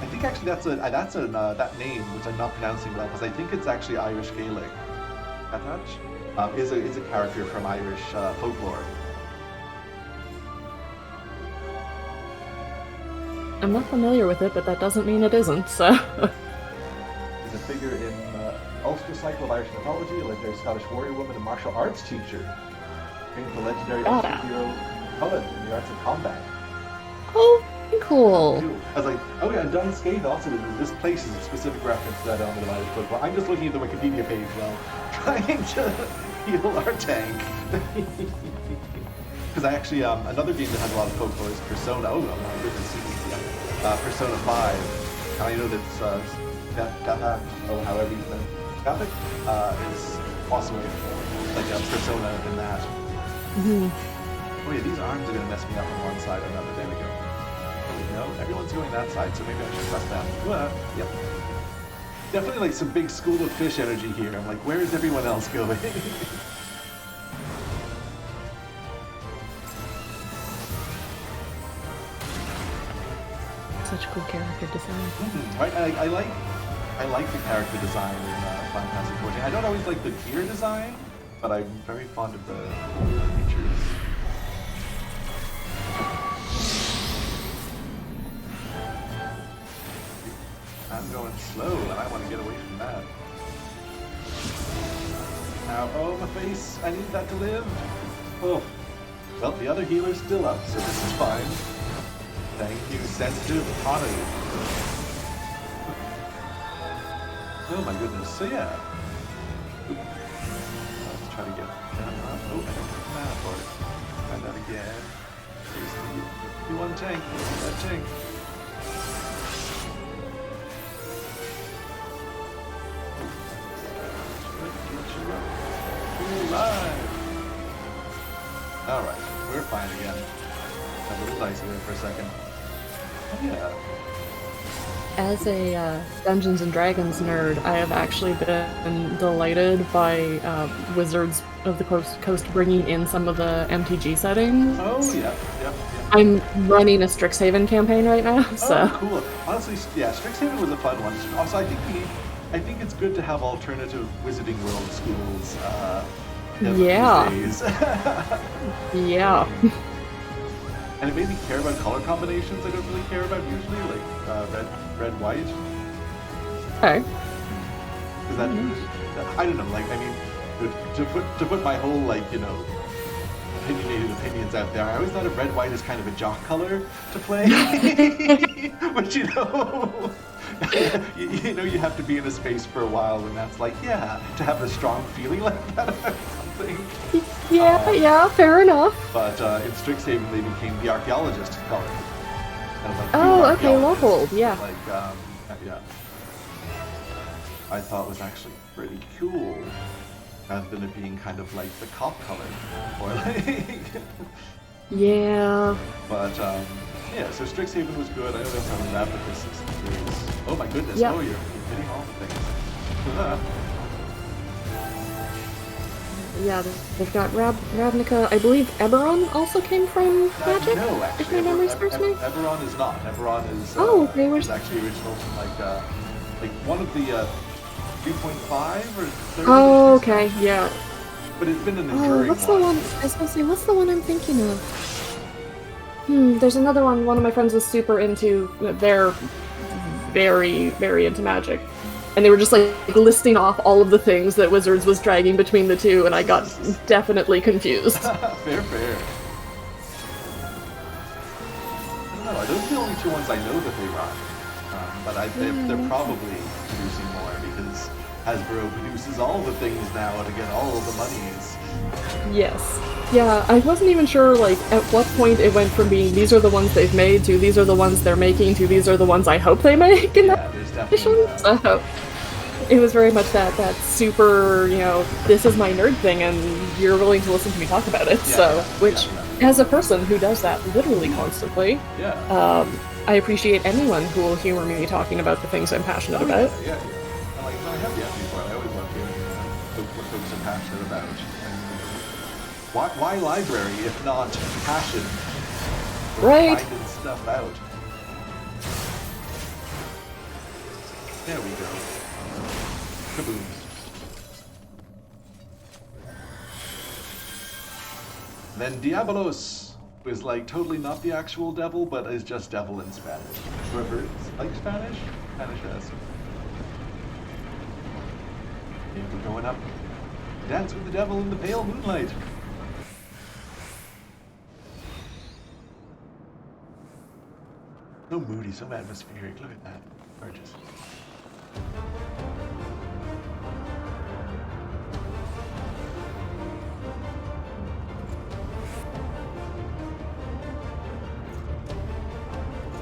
I think actually that name, which I'm not pronouncing well, because I think it's actually Irish Gaelic. Katach is a character from Irish folklore. I'm not familiar with it, but that doesn't mean it isn't, so... He's a figure in Ulster cycle of Irish mythology, a legendary Scottish warrior woman and martial arts teacher. Trained the legendary Ulster hero Cullen in the arts of combat. Oh, cool. I was like, oh yeah, and Dun Scathe also, this place is a specific reference to that element of Irish folklore. I'm just looking at the Wikipedia page while trying to heal our tank. Because I actually, another game that has a lot of folklore is Persona. Oh my goodness, Persona 5. And I know that Gatha, or however you say Gathic, is also like a Persona in that. Mm-hmm. Oh yeah, these arms are going to mess me up on one side or another. There we go. No, everyone's going that side, so maybe I should press that. Yep. Definitely like some big school of fish energy here. I'm like, where is everyone else going? Such cool character design. Right, I like the character design in Final Fantasy XIV. I don't always like the gear design, but I'm very fond of the features. I'm going slow, and I want to get away from that. Now, oh, my face! I need that to live. Oh, well, the other healer's still up, so this is fine. Thank you, sensitive Connie. Oh my goodness, so yeah. Let's try to get that up. Oh, I don't have mana for it. Try that again. You want tank, that tank. Live! Alright, we're fine again. A little dicey there for a second. Oh, yeah. As a Dungeons and Dragons nerd, I have actually been delighted by Wizards of the Coast bringing in some of the MTG settings. Oh, yeah. I'm running a Strixhaven campaign right now, so... Oh, cool. Honestly, yeah, Strixhaven was a fun one. Also, I think it's good to have alternative Wizarding World schools these days. Yeah. And it made me care about color combinations I don't really care about usually, like red, white. Okay. Because that, I don't know, like, I mean, to put my whole, like, you know, opinionated opinions out there, I always thought of red, white as kind of a jock color to play. But, you know, you know, you have to be in a space for a while when that's like, yeah, to have a strong feeling like that about something. Yeah, fair enough. But in Strixhaven, they became the archaeologist color. Kind of like oh, okay, local, yeah. Like, yeah. I thought was actually pretty cool, rather than it being kind of like the cop color, or like. Yeah. But yeah, so Strixhaven was good. I know they also have a Ravnica series. Oh my goodness! Yep. Oh, you're hitting all the things. Yeah, they've got Ravnica. I believe Eberron also came from Magic? No, actually. If my memory serves me? Eberron is not. Eberron is, they were... is actually original from, like one of the 3.5 or 30. Oh, okay, yeah. But it's been an enduring what's the one? I was gonna say, what's the one I'm thinking of? There's another one. One of my friends was super into. They're very, very into Magic. And they were just like listing off all of the things that Wizards was dragging between the two, and I got definitely confused. Fair. No, those are the only two ones I know that they run. But they're probably, to be producing more because Hasbro produces all the things now to get all of the monies. Yes. Yeah, I wasn't even sure, like, at what point it went from being these are the ones they've made to these are the ones they're making to these are the ones I hope they make in Yeah, there's definitely that. So it was very much that super, you know, this is my nerd thing and you're willing to listen to me talk about it. Which, as a person who does that literally constantly, I appreciate anyone who will humor me talking about the things I'm passionate about. Yeah. I like, I have the empathy for it. I always love hearing what folks are passionate about. Why library if not passion for finding stuff out? There we go. Kaboom. Then Diabolos is like totally not the actual devil, but is just devil in Spanish. Whoever likes Spanish? Spanish-esque. Okay, we're going up. Dance with the devil in the pale moonlight. So moody, so atmospheric. Look at that. Gorgeous.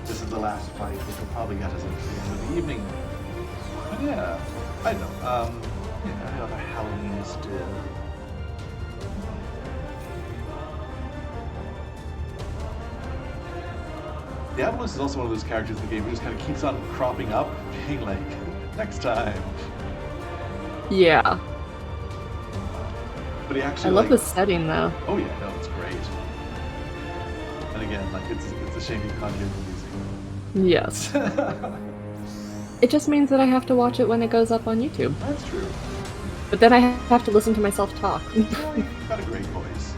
This is the last fight, which will probably get us into the end of the evening. But yeah, I know. Yeah, another Halloween still. Diabolos is also one of those characters in the game who just kind of keeps on cropping up, being like, next time. Yeah. But he actually, I love the setting, though. Oh yeah, no, it's great. And again, like, it's a shame you can't hear the music. Yes. It just means that I have to watch it when it goes up on YouTube. That's true. But then I have to listen to myself talk. You've got a great voice.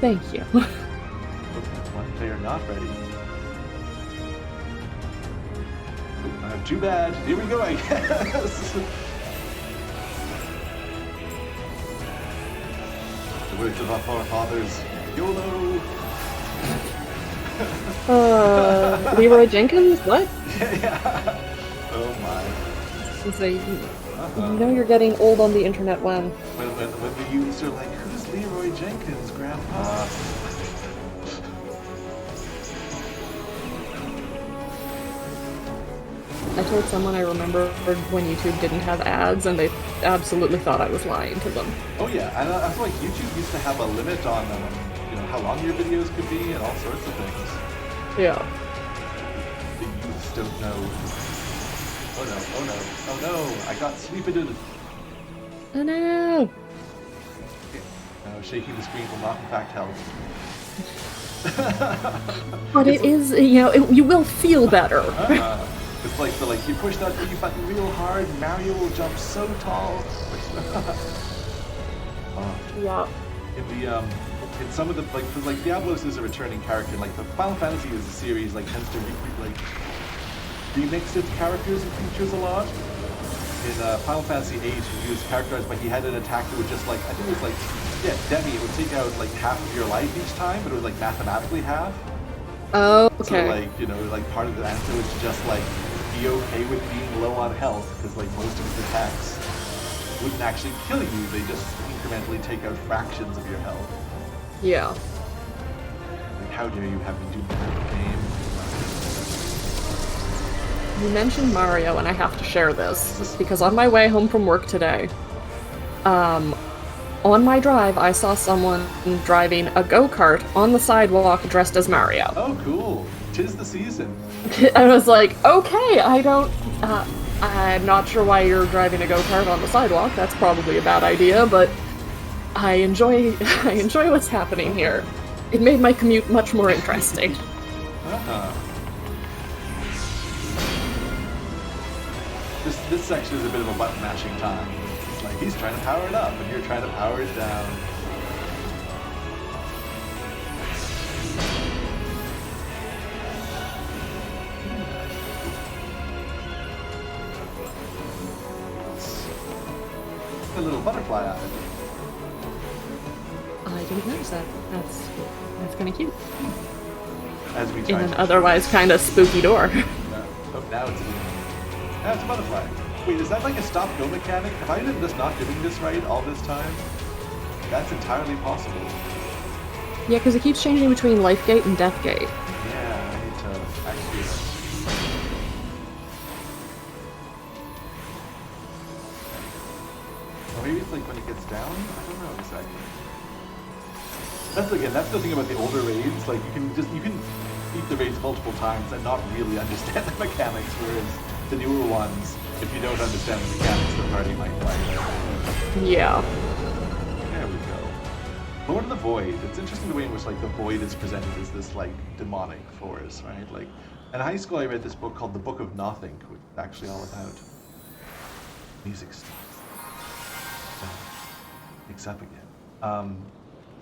Thank you. Okay, one player not ready. Too bad. Here we go, I guess. The words of our forefathers. YOLO! Leroy Jenkins? What? Yeah. Oh my. It's you know you're getting old on the internet when the youths are like, who's Leroy Jenkins, Grandpa? I told someone I remember when YouTube didn't have ads, and they absolutely thought I was lying to them. Oh yeah, and I feel like YouTube used to have a limit on you know, how long your videos could be and all sorts of things. Yeah. The youths don't know. Oh no, oh no, oh no, I got sleeped. Oh no! No, shaking the screen will not in fact help. But it is, you know, you will feel better. It's like you push that B button real hard, Mario will jump so tall. Yeah. In some of the like Diablos is a returning character. Like the Final Fantasy is a series like tends to remix its characters and features a lot. In Final Fantasy VIII, he was characterized, but he had an attack that would just like, I think it was like, yeah, Demi, it would take out like half of your life each time, but it was like mathematically half. Oh, okay. So like, you know, like part of the answer was to just like be okay with being low on health, because like most of his attacks wouldn't actually kill you, they just incrementally take out fractions of your health. Yeah. Like, how dare you have me do that in the game? You mentioned Mario, and I have to share this, because on my way home from work today, on my drive, I saw someone driving a go-kart on the sidewalk dressed as Mario. Oh, cool. 'Tis the season. I was like, okay, I'm not sure why you're driving a go-kart on the sidewalk. That's probably a bad idea, but I enjoy what's happening here. It made my commute much more interesting. This section is a bit of a button mashing time. It's like he's trying to power it up, and you're trying to power it down. A little butterfly eye. I didn't notice that. That's kind of cute. As we In try an to otherwise kind of spooky door. Oh, now it's a butterfly. Wait, is that like a stop-go mechanic? Have I been just not doing this right all this time? That's entirely possible. Yeah, because it keeps changing between life gate and death gate. Yeah, I need to actually... Or maybe it's like when it gets down? I don't know exactly. That's the thing about the older raids, like you can beat the raids multiple times and not really understand the mechanics, whereas the newer ones, if you don't understand the mechanics, the party might die. Yeah. There we go. Lord of the Void. It's interesting the way in which like the Void is presented as this like demonic force, right? Like in high school I read this book called The Book of Nothing, which is actually all about music stuff. Picks up again.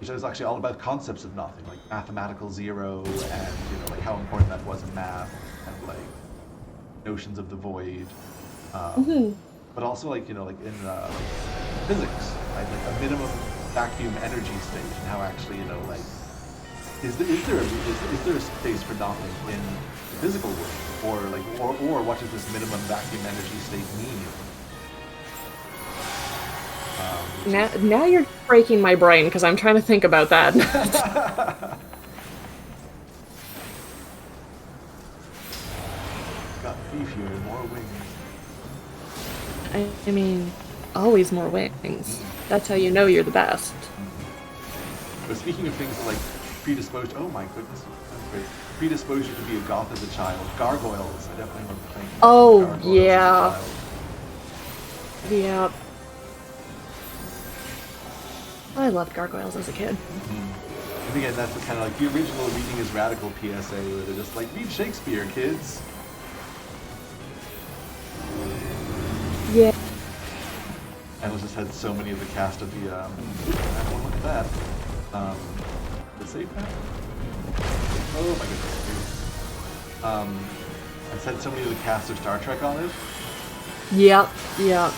Which is actually all about concepts of nothing, like mathematical zero, and like how important that was in math, and like notions of the void. But also like like in physics, right? Like a minimum vacuum energy state, and how actually like is there a space for nothing in the physical world, or what does this minimum vacuum energy state mean? Now you're breaking my brain because I'm trying to think about that. Got beefier, more wings. I mean, always more wings. That's how you know you're the best. But speaking of things that like predisposed, oh my goodness, that's great. Predisposed you to be a goth as a child. Gargoyles, I definitely want to think. Oh Gargoyles yeah. as a child. Yeah. I loved gargoyles as a kid. And again, that's the kind of like the original reading is radical PSA where they're just like, read Shakespeare, kids. Yeah. And it just had so many of the cast of the, I don't want to look at that. The safe map? Oh my goodness. It's had so many of the cast of Star Trek on it. Yep. Yeah.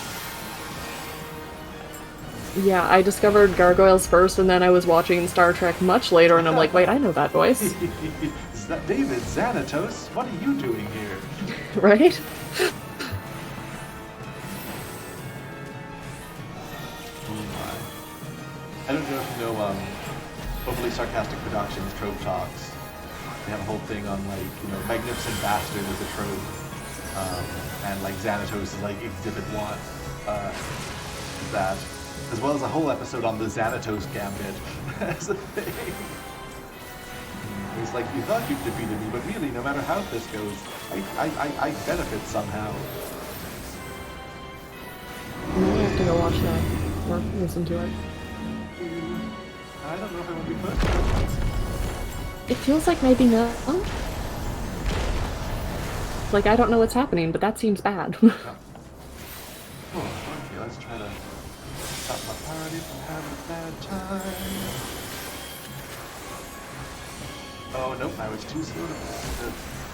Yeah, I discovered gargoyles first, and then I was watching Star Trek much later, and I'm like, wait, I know that voice. David Xanatos, what are you doing here? Right? I don't know if you know, Overly Sarcastic Productions, Trope Talks. They have a whole thing on, like, Magnificent Bastard is a trope, and, like, Xanatos is, like, Exhibit 1, that. As well as a whole episode on the Xanatos Gambit as a thing. He's like, you thought you defeated me, but really, no matter how this goes, I benefit somehow. I have to go watch that, or listen to it. I don't know if I want to be put. It feels like maybe no. Like, I don't know what's happening, but that seems bad. Oh, okay, let's try to stop my party from having a bad time. Oh, nope, I was too slow to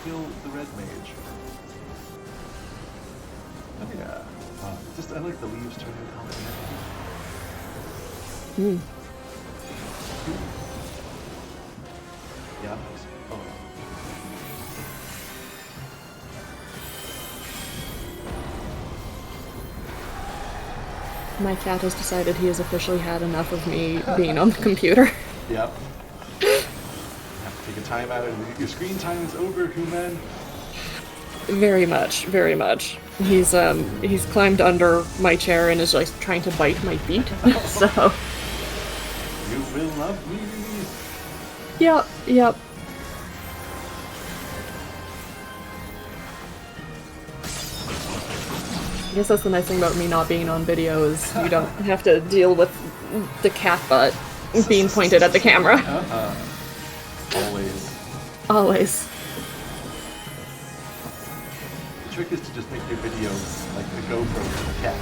kill the red mage. Oh, yeah. I like the leaves turning color and everything. Yeah. Oh. My cat has decided he has officially had enough of me being on the computer. Yep. You have to take a time out. Your screen time is over, human. Very much, very much. He's climbed under my chair and is like trying to bite my feet. So. You will love me. Yep, yep. I guess that's the nice thing about me not being on video is you don't have to deal with the cat butt being pointed at the camera. Always. Always. The trick is to just make your video like the GoPro for the cat.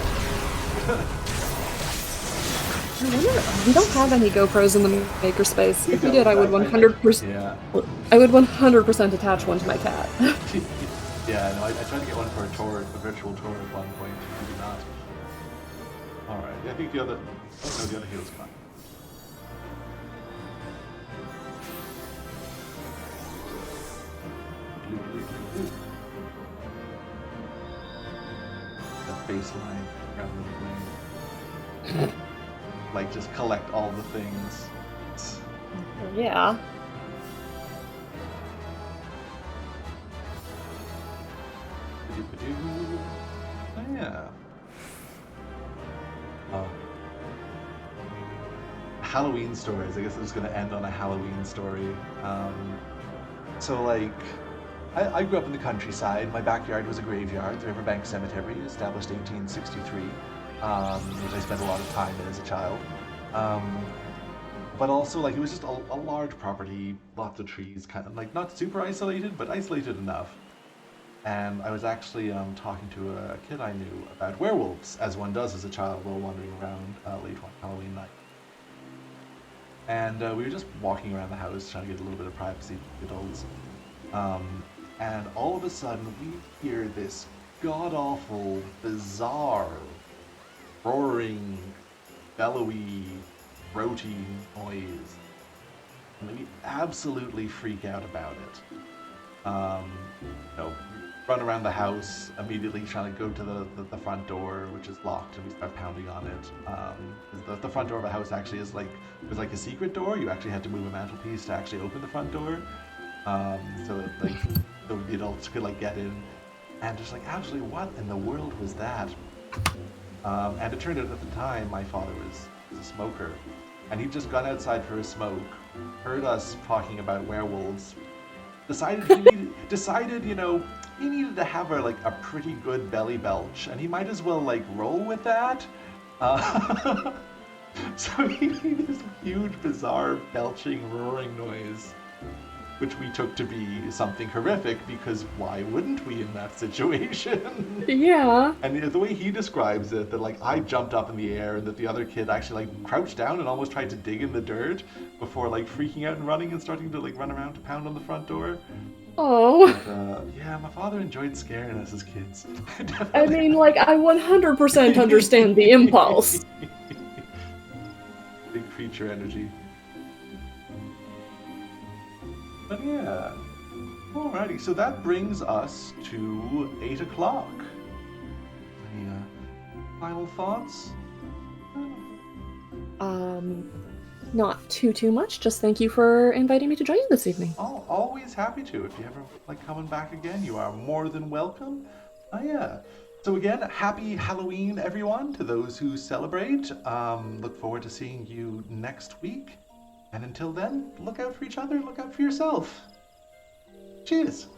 I wonder, we don't have any GoPros in the makerspace. If we did, I would 100%. Yeah. I would 100% attach one to my cat. Yeah, no, I tried to get one for a tour, a virtual tour at one point. We did not. All right, I think the other. Oh no, the other heel's gone. baseline around the wing. Like, just collect all the things. Yeah. Oh, yeah. Halloween stories. I guess I'm just gonna end on a Halloween story. So like, I grew up in the countryside. My backyard was a graveyard, the Riverbank Cemetery, established 1863, which I spent a lot of time in as a child. But also, like, it was just a large property, lots of trees, kind of like not super isolated, but isolated enough. And I was actually talking to a kid I knew about werewolves, as one does as a child while wandering around late one Halloween night. And we were just walking around the house trying to get a little bit of privacy with adults. And all of a sudden we hear this god-awful, bizarre, roaring, bellowy, throaty noise. And we absolutely freak out about it. Run around the house, immediately trying to go to the front door, which is locked, and we start pounding on it. The front door of the house actually was like a secret door. You actually had to move a mantelpiece to actually open the front door. So the adults could like get in, and just like, absolutely, what in the world was that? And it turned out at the time my father was a smoker, and he'd just gone outside for a smoke, heard us talking about werewolves, decided he needed to have a pretty good belly belch, and he might as well like roll with that. So he made this huge, bizarre, belching, roaring noise, which we took to be something horrific, because why wouldn't we in that situation? Yeah. And the way he describes it, that like I jumped up in the air and that the other kid actually like crouched down and almost tried to dig in the dirt before like freaking out and running and starting to like run around to pound on the front door. Oh. But, yeah, my father enjoyed scaring us as kids. I mean, like, I 100% understand the impulse. Big creature energy. But yeah. Alrighty, so that brings us to 8 o'clock. Any final thoughts? Not too much. Just thank you for inviting me to join you this evening. Oh, always happy to. If you ever like coming back again, you are more than welcome. Oh yeah. So again, happy Halloween, everyone, to those who celebrate. Look forward to seeing you next week. And until then, look out for each other, look out for yourself. Cheers.